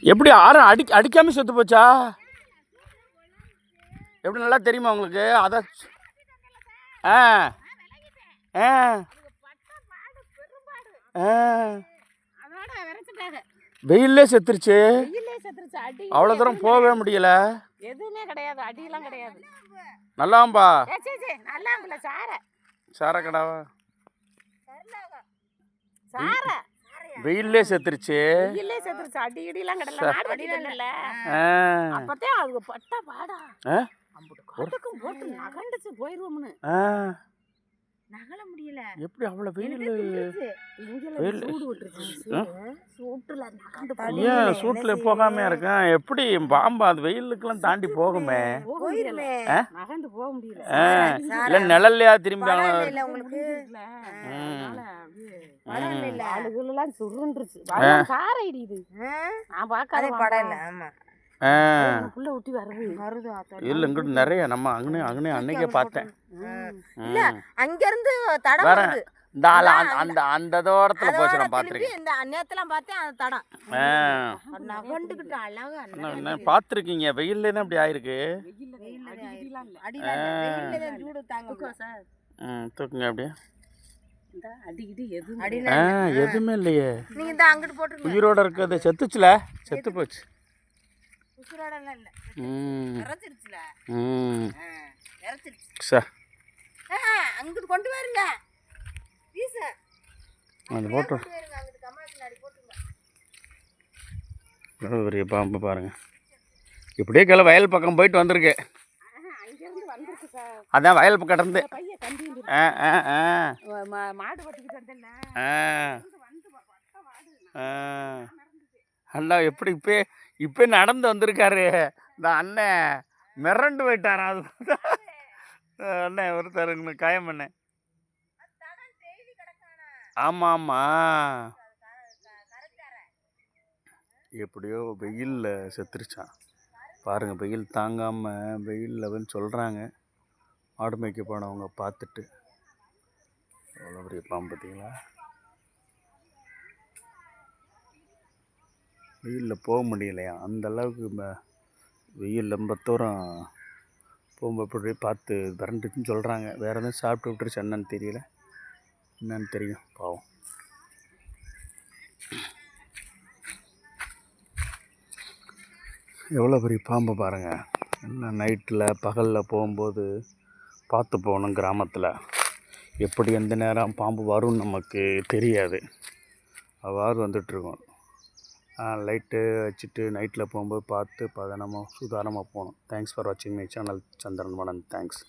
எப்படி யாரும் அடிக்காமல் செத்து போச்சா? எப்படி நல்லா தெரியுமா உங்களுக்கு? அதான் ஆ ஆ ஆ வெயிலே செத்துருச்சு. அவ்வளோ தூரம் போகவே முடியல. எதுவுமே கிடையாது, அடியெல்லாம் கிடையாது. நல்லாம்பா நல்லாம்பல சார கடாவா சார வெயிலே செத்துருச்சு. அடி இடிலாம் கிடையாது. அப்பதான் அவங்க பட்டா பாடா காட்டுக்கும் போட்டு நகண்டுச்சு போயிருவோம்னு. நகல முடியல. எப்படி அவ்வளோ வெயில்? ஏன் சூட்டில் போகாம இருக்கேன்? எப்படி பாம்பா அது வெயிலுக்கெல்லாம் தாண்டி போகுமே? நகண்டு போக முடியல. இல்லை நிழல்லையா திரும்பி ஆளுகளெல்லாம் சுருண்டுருச்சு. சாரை இடியுது. நான் பார்க்காத படம் இல்லை. ஆமாம் புள்ள ஊட்டி வருது. இல்லை இங்கிட்டு நிறைய நம்ம அங்கனே அன்னைக்கே பார்த்தேன். இல்லை அங்கேருந்து தடம் வருது. இந்த அந்த அந்த தோரத்தில் போச்சு நான் பார்த்துருக்கேன். இந்த நேரத்தெல்லாம் பார்த்தேன் அந்த தடம் நகண்டுக்கிட்டு அழகா பார்த்துருக்கீங்க. வெயில்லே தான் இப்படி ஆயிருக்கு. தூக்குங்க அப்படியே. எதுவுமே இல்லையே. நீங்க இந்த அங்கிட்டு போட்டு உயிரோட இருக்கிறது செத்துச்சுல, செத்து போச்சு. அங்கிட்டு கொண்டு வருங்க. அது போட்டு பெரிய பாம்பு பாருங்க. இப்படியே கிளை வயல் பக்கம் போயிட்டு வந்திருக்கு. அதான் வயல் பக்கம் இருந்து அண்ணா எப்படி இப்போ நடந்து வந்திருக்காரு. இந்த அண்ணன் மிரண்டு போயிட்டாரா? அது அண்ணன் ஒருத்தர் காயம் பண்ண. ஆமாம் ஆமாம் எப்படியோ வெயிலில் செத்துருச்சான் பாருங்கள். வெயில் தாங்காமல் வெயிலில் வந்து சொல்கிறாங்க. ஆடு மேய்க்க போனவங்க பார்த்துட்டு அவ்வளோ பெரிய பாம்பு பார்த்தீங்களா? வெயிலில் போக முடியலையா அந்த அளவுக்கு. வெயில் ரொம்ப தூரம் போகும்போது இப்படி பார்த்து விரண்டுச்சுன்னு சொல்கிறாங்க. வேறு எதுவும் சாப்பிட்டு விட்டுருச்சு என்னன்னு தெரியல. என்னன்னு தெரியும் பாவம். எவ்வளோ பெரிய பாம்பு பாருங்கள். என்ன நைட்டில் பகலில் போகும்போது பார்த்து போகணும். கிராமத்தில் எப்படி எந்த நேரம் பாம்பு வரும்னு நமக்கு தெரியாது. அவ்வாறு வந்துட்டுருக்கோம். லைட்டு வச்சுட்டு நைட்டில் போகும்போது பார்த்து பதனமாக சுதாரணமாக போகணும். தேங்க்ஸ் ஃபார் வாட்சிங் my channel Chandran Madan. Thanks.